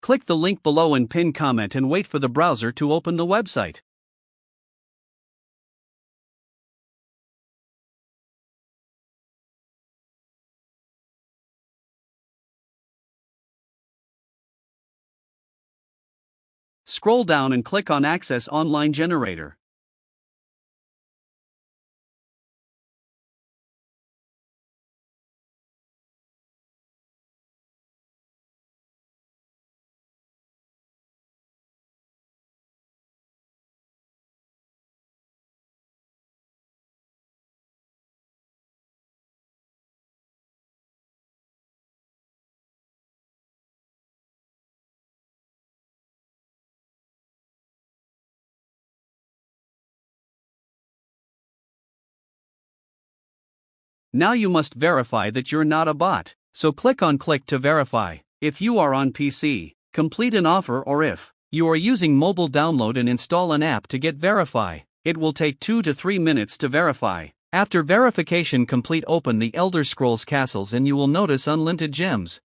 Click the link below and pin comment and wait for the browser to open the website. Scroll down and click on Access Online Generator. Now you must verify that you're not a bot, so click on Click to verify. If you are on PC, complete an offer, or if you are using mobile, download and install an app to get verify. It will take 2 to 3 minutes to verify. After verification complete, open the Elder Scrolls Castles and you will notice unlimited gems.